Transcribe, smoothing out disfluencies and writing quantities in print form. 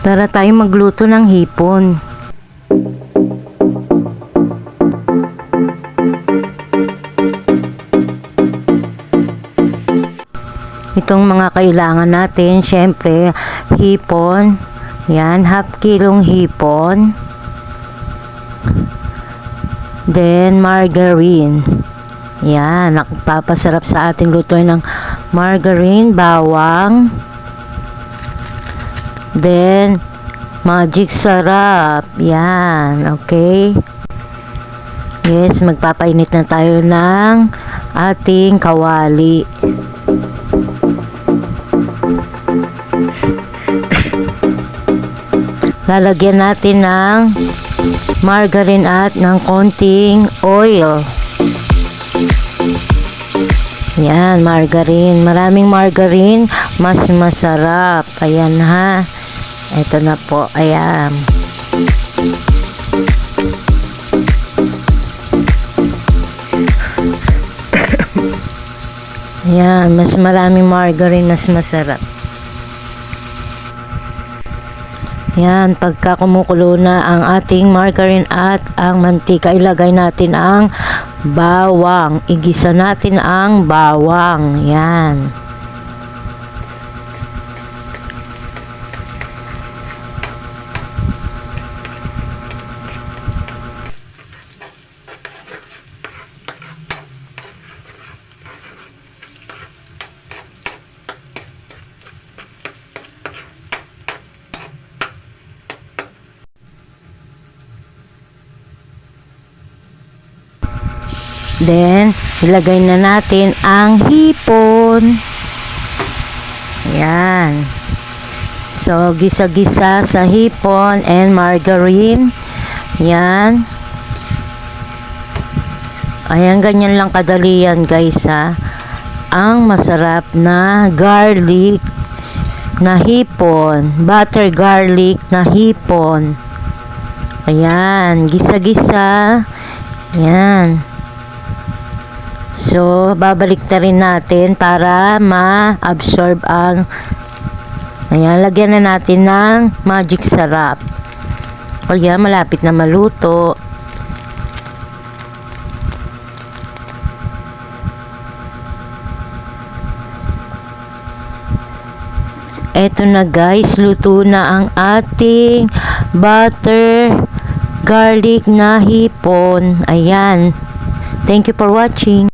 Para tayo magluto ng hipon. Itong mga kailangan natin, syempre, hipon. Yan, half kilong hipon. Then, margarine. Yan, nakapapasarap sa ating lutuin ng margarine, bawang. Then, magic sarap. Yan, okay. Yes, magpapainit na tayo ng ating kawali. Lalagyan natin ng margarine at ng konting oil. Yan, margarine. Maraming margarine, mas masarap. Ayan ha. Ito na po. Ayan. Ayan, mas maraming margarine, mas masarap. Yan, pagka kumukulo na ang ating margarine at ang mantika, ilagay natin ang bawang. Igisa natin ang bawang. Yan. Then, ilagay na natin ang hipon. Ayan. So, gisa-gisa sa hipon and margarine. Ayan. Ayan, ganyan lang kadali yan, guys, ha. Ang masarap na garlic na hipon. Butter garlic na hipon. Ayan. Gisa-gisa. Ayan. So, babalik na rin natin para ma-absorb ang... Ayan, lagyan na natin ng magic sarap. O yan, malapit na maluto. Eto na guys, luto na ang ating butter garlic na hipon. Ayan. Thank you for watching.